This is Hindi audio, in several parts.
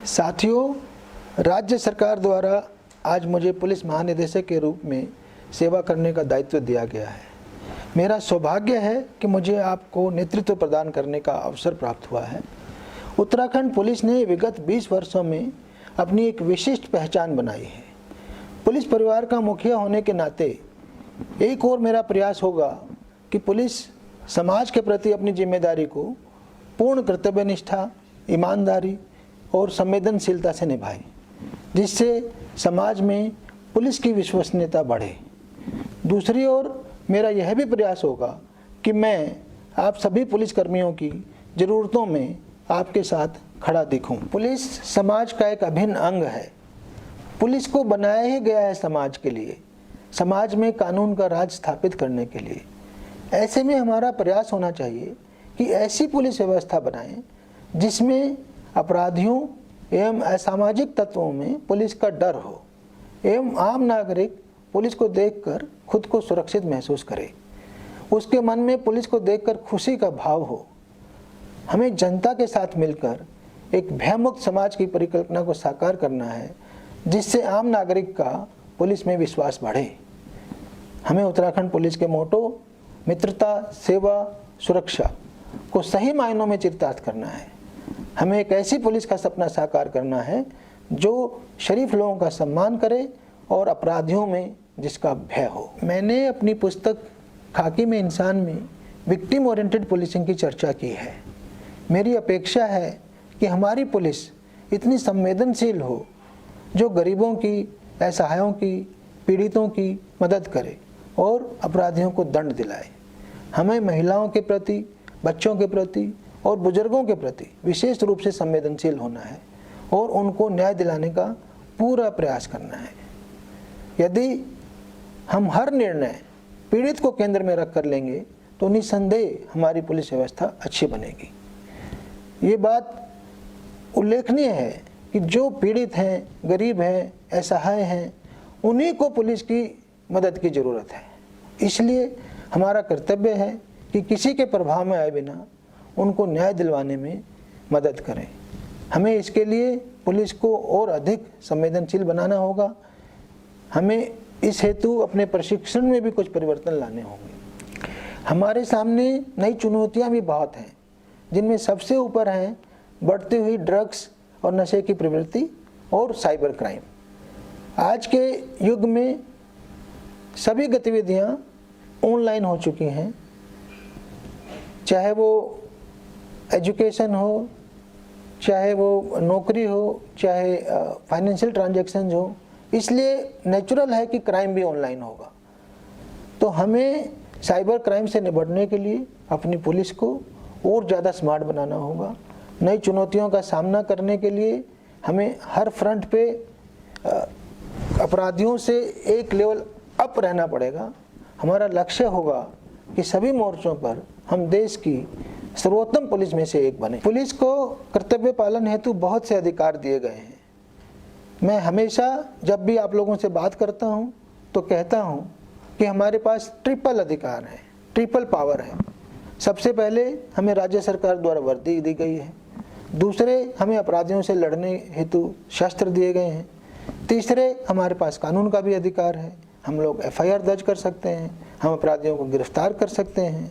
साथियों, राज्य सरकार द्वारा आज मुझे पुलिस महानिदेशक के रूप में सेवा करने का दायित्व दिया गया है। मेरा सौभाग्य है कि मुझे आपको नेतृत्व प्रदान करने का अवसर प्राप्त हुआ है। उत्तराखंड पुलिस ने विगत 20 वर्षों में अपनी एक विशिष्ट पहचान बनाई है। पुलिस परिवार का मुखिया होने के नाते एक और मेरा प्रयास होगा कि पुलिस समाज के प्रति अपनी जिम्मेदारी को पूर्ण कर्तव्यनिष्ठा, ईमानदारी और संवेदनशीलता से निभाए, जिससे समाज में पुलिस की विश्वसनीयता बढ़े। दूसरी ओर मेरा यह भी प्रयास होगा कि मैं आप सभी पुलिसकर्मियों की ज़रूरतों में आपके साथ खड़ा दिखूं। पुलिस समाज का एक अभिन्न अंग है। पुलिस को बनाया ही गया है समाज के लिए, समाज में कानून का राज स्थापित करने के लिए। ऐसे में हमारा प्रयास होना चाहिए कि ऐसी पुलिस व्यवस्था बनाएं जिसमें अपराधियों एवं असामाजिक तत्वों में पुलिस का डर हो एवं आम नागरिक पुलिस को देखकर खुद को सुरक्षित महसूस करे, उसके मन में पुलिस को देखकर खुशी का भाव हो। हमें जनता के साथ मिलकर एक भयमुक्त समाज की परिकल्पना को साकार करना है, जिससे आम नागरिक का पुलिस में विश्वास बढ़े। हमें उत्तराखंड पुलिस के मोटो मित्रता, सेवा, सुरक्षा को सही मायनों में चरितार्थ करना है। हमें एक ऐसी पुलिस का सपना साकार करना है जो शरीफ लोगों का सम्मान करे और अपराधियों में जिसका भय हो। मैंने अपनी पुस्तक खाकी में इंसान में विक्टिम ओरिएंटेड पुलिसिंग की चर्चा की है। मेरी अपेक्षा है कि हमारी पुलिस इतनी संवेदनशील हो जो गरीबों की, असहायों की, पीड़ितों की मदद करे और अपराधियों को दंड दिलाए। हमें महिलाओं के प्रति, बच्चों के प्रति और बुजुर्गों के प्रति विशेष रूप से संवेदनशील होना है और उनको न्याय दिलाने का पूरा प्रयास करना है। यदि हम हर निर्णय पीड़ित को केंद्र में रख कर लेंगे तो निस्संदेह हमारी पुलिस व्यवस्था अच्छी बनेगी। ये बात उल्लेखनीय है कि जो पीड़ित हैं, गरीब हैं, असहाय हैं, उन्हीं को पुलिस की मदद की ज़रूरत है। इसलिए हमारा कर्तव्य है कि किसी के प्रभाव में आए बिना उनको न्याय दिलवाने में मदद करें। हमें इसके लिए पुलिस को और अधिक संवेदनशील बनाना होगा। हमें इस हेतु अपने प्रशिक्षण में भी कुछ परिवर्तन लाने होंगे। हमारे सामने नई चुनौतियां भी बहुत हैं, जिनमें सबसे ऊपर हैं बढ़ती हुई ड्रग्स और नशे की प्रवृत्ति और साइबर क्राइम। आज के युग में सभी गतिविधियां ऑनलाइन हो चुकी हैं, चाहे वो एजुकेशन हो, चाहे वो नौकरी हो, चाहे फाइनेंशियल ट्रांजैक्शंस हो। इसलिए नेचुरल है कि क्राइम भी ऑनलाइन होगा। तो हमें साइबर क्राइम से निपटने के लिए अपनी पुलिस को और ज़्यादा स्मार्ट बनाना होगा। नई चुनौतियों का सामना करने के लिए हमें हर फ्रंट पे अपराधियों से एक लेवल अप रहना पड़ेगा। हमारा लक्ष्य होगा कि सभी मोर्चों पर हम देश की सर्वोत्तम पुलिस में से एक बने। पुलिस को कर्तव्य पालन हेतु बहुत से अधिकार दिए गए हैं। मैं हमेशा जब भी आप लोगों से बात करता हूं तो कहता हूं कि हमारे पास ट्रिपल अधिकार है, ट्रिपल पावर है। सबसे पहले हमें राज्य सरकार द्वारा वर्दी दी गई है। दूसरे, हमें अपराधियों से लड़ने हेतु शस्त्र दिए गए हैं। तीसरे, हमारे पास कानून का भी अधिकार है। हम लोग FIR दर्ज कर सकते हैं, हम अपराधियों को गिरफ्तार कर सकते हैं।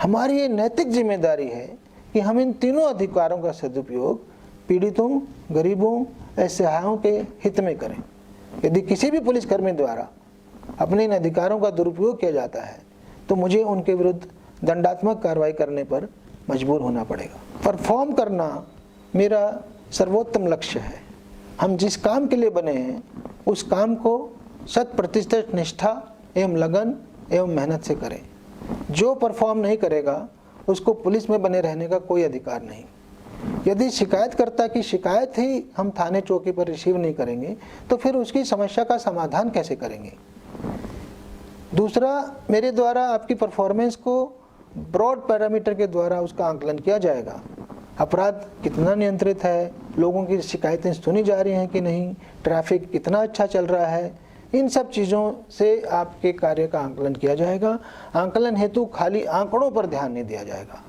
हमारी ये नैतिक जिम्मेदारी है कि हम इन तीनों अधिकारों का सदुपयोग पीड़ितों, गरीबों, असहायों के हित में करें। यदि किसी भी पुलिसकर्मी द्वारा अपने इन अधिकारों का दुरुपयोग किया जाता है तो मुझे उनके विरुद्ध दंडात्मक कार्रवाई करने पर मजबूर होना पड़ेगा। परफॉर्म करना मेरा सर्वोत्तम लक्ष्य है। हम जिस काम के लिए बने हैं उस काम को 100% निष्ठा एवं लगन एवं मेहनत से करें। जो परफॉर्म नहीं करेगा उसको पुलिस में बने रहने का कोई अधिकार नहीं। यदि शिकायतकर्ता की शिकायत ही हम थाने चौकी पर रिसीव नहीं करेंगे तो फिर उसकी समस्या का समाधान कैसे करेंगे। दूसरा, मेरे द्वारा आपकी परफॉर्मेंस को ब्रॉड पैरामीटर के द्वारा उसका आंकलन किया जाएगा। अपराध कितना नियंत्रित है, लोगों की शिकायतें सुनी जा रही हैं कि नहीं, ट्रैफिक कितना अच्छा चल रहा है, इन सब चीज़ों से आपके कार्य का आंकलन किया जाएगा। आंकलन हेतु खाली आंकड़ों पर ध्यान नहीं दिया जाएगा।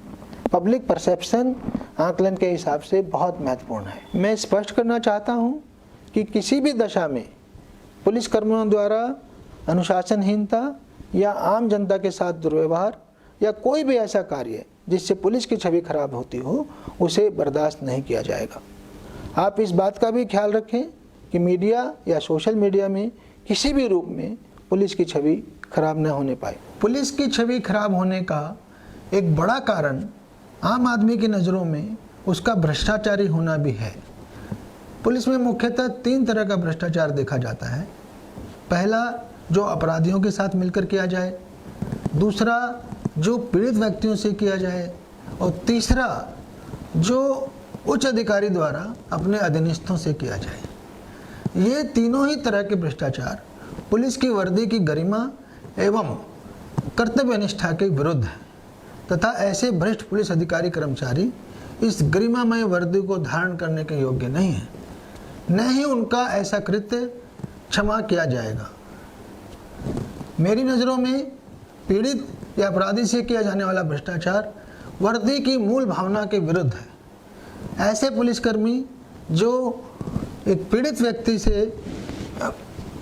पब्लिक परसेप्शन आकलन के हिसाब से बहुत महत्वपूर्ण है। मैं स्पष्ट करना चाहता हूं कि किसी भी दशा में पुलिस कर्मियों द्वारा अनुशासनहीनता या आम जनता के साथ दुर्व्यवहार या कोई भी ऐसा कार्य जिससे पुलिस की छवि खराब होती हो, उसे बर्दाश्त नहीं किया जाएगा। आप इस बात का भी ख्याल रखें कि मीडिया या सोशल मीडिया में किसी भी रूप में पुलिस की छवि खराब न होने पाए। पुलिस की छवि खराब होने का एक बड़ा कारण आम आदमी की नज़रों में उसका भ्रष्टाचारी होना भी है। पुलिस में मुख्यतः 3 तरह का भ्रष्टाचार देखा जाता है। पहला, जो अपराधियों के साथ मिलकर किया जाए, दूसरा जो पीड़ित व्यक्तियों से किया जाए, और तीसरा जो उच्च अधिकारी द्वारा अपने अधीनस्थों से किया जाए। ये तीनों ही तरह के भ्रष्टाचार पुलिस की वर्दी की गरिमा एवं कर्तव्य निष्ठा के विरुद्ध है तथा ऐसे भ्रष्ट पुलिस अधिकारी कर्मचारी इस गरिमामय वर्दी को धारण करने के योग्य नहीं है, न ही उनका ऐसा कृत्य क्षमा किया जाएगा। मेरी नज़रों में पीड़ित या अपराधी से किया जाने वाला भ्रष्टाचार वर्दी की मूल भावना के विरुद्ध है। ऐसे पुलिसकर्मी जो एक पीड़ित व्यक्ति से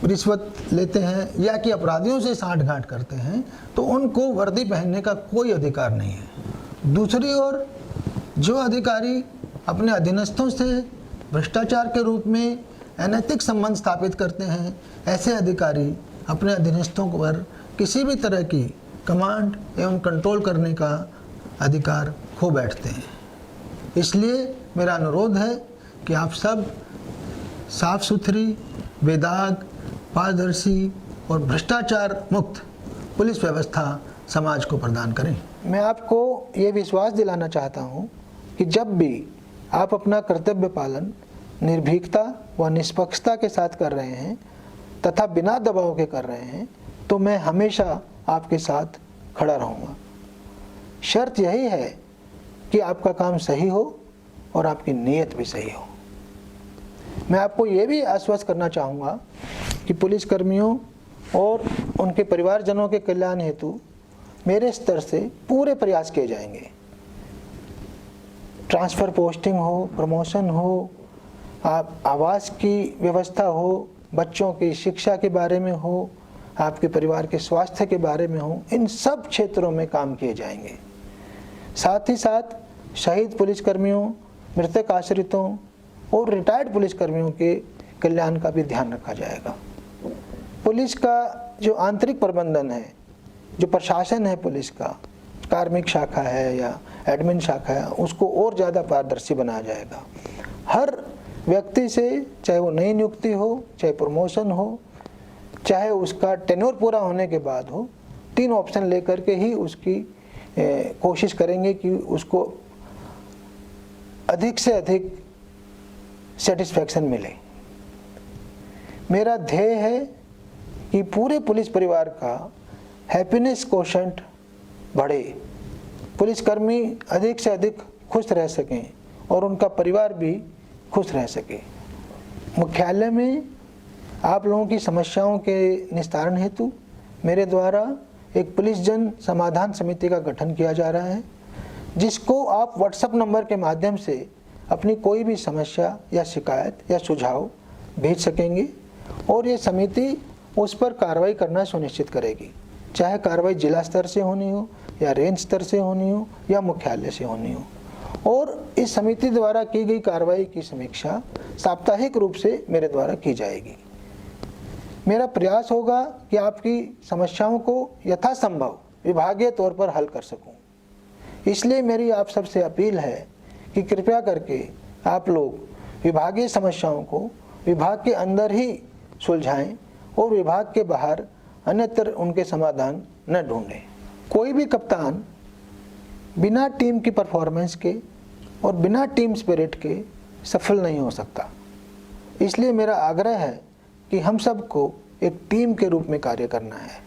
रिश्वत लेते हैं या कि अपराधियों से साठगांठ करते हैं, तो उनको वर्दी पहनने का कोई अधिकार नहीं है। दूसरी ओर जो अधिकारी अपने अधीनस्थों से भ्रष्टाचार के रूप में अनैतिक संबंध स्थापित करते हैं, ऐसे अधिकारी अपने अधीनस्थों पर किसी भी तरह की कमांड एवं कंट्रोल करने का अधिकार खो बैठते हैं। इसलिए मेरा अनुरोध है कि आप सब साफ सुथरी, बेदाग, पारदर्शी और भ्रष्टाचार मुक्त पुलिस व्यवस्था समाज को प्रदान करें। मैं आपको ये विश्वास दिलाना चाहता हूँ कि जब भी आप अपना कर्तव्य पालन निर्भीकता व निष्पक्षता के साथ कर रहे हैं तथा बिना दबाव के कर रहे हैं, तो मैं हमेशा आपके साथ खड़ा रहूँगा। शर्त यही है कि आपका काम सही हो और आपकी नीयत भी सही हो। मैं आपको ये भी आश्वस्त करना चाहूँगा कि पुलिसकर्मियों और उनके परिवारजनों के कल्याण हेतु मेरे स्तर से पूरे प्रयास किए जाएंगे। ट्रांसफ़र पोस्टिंग हो, प्रमोशन हो, आवास की व्यवस्था हो, बच्चों की शिक्षा के बारे में हो, आपके परिवार के स्वास्थ्य के बारे में हो, इन सब क्षेत्रों में काम किए जाएंगे। साथ ही साथ शहीद पुलिसकर्मियों, मृतक आश्रितों और रिटायर्ड पुलिसकर्मियों के कल्याण का भी ध्यान रखा जाएगा। पुलिस का जो आंतरिक प्रबंधन है, जो प्रशासन है पुलिस का, कार्मिक शाखा है या एडमिन शाखा है, उसको और ज़्यादा पारदर्शी बनाया जाएगा। हर व्यक्ति से, चाहे वो नई नियुक्ति हो, चाहे प्रमोशन हो, चाहे उसका टेन्योर पूरा होने के बाद हो, 3 ऑप्शन लेकर के ही उसकी कोशिश करेंगे कि उसको अधिक से अधिक सेटिस्फैक्शन मिले। मेरा ध्येय है कि पूरे पुलिस परिवार का हैप्पीनेस कोशेंट बढ़े, पुलिसकर्मी अधिक से अधिक खुश रह सकें और उनका परिवार भी खुश रह सके। मुख्यालय में आप लोगों की समस्याओं के निस्तारण हेतु मेरे द्वारा एक पुलिस जन समाधान समिति का गठन किया जा रहा है, जिसको आप व्हाट्सएप नंबर के माध्यम से अपनी कोई भी समस्या या शिकायत या सुझाव भेज सकेंगे और ये समिति उस पर कार्रवाई करना सुनिश्चित करेगी, चाहे कार्रवाई जिला स्तर से होनी हो या रेंज स्तर से होनी हो या मुख्यालय से होनी हो। और इस समिति द्वारा की गई कार्रवाई की समीक्षा साप्ताहिक रूप से मेरे द्वारा की जाएगी। मेरा प्रयास होगा कि आपकी समस्याओं को यथासंभव विभागीय तौर पर हल कर सकूं। इसलिए मेरी आप सबसे अपील है कि कृपया करके आप लोग विभागीय समस्याओं को विभाग के अंदर ही सुलझाएं और विभाग के बाहर अन्यत्र उनके समाधान न ढूंढें। कोई भी कप्तान बिना टीम की परफॉर्मेंस के और बिना टीम स्पिरिट के सफल नहीं हो सकता। इसलिए मेरा आग्रह है कि हम सबको एक टीम के रूप में कार्य करना है,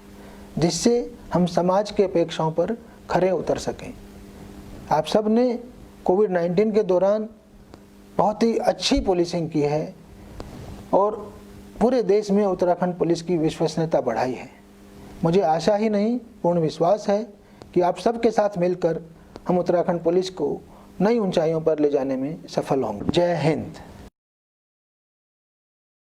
जिससे हम समाज की अपेक्षाओं पर खरे उतर सकें। आप सब ने कोविड-19 के दौरान बहुत ही अच्छी पुलिसिंग की है और पूरे देश में उत्तराखंड पुलिस की विश्वसनीयता बढ़ाई है। मुझे आशा ही नहीं, पूर्ण विश्वास है कि आप सबके साथ मिलकर हम उत्तराखंड पुलिस को नई ऊंचाइयों पर ले जाने में सफल होंगे। जय हिंद।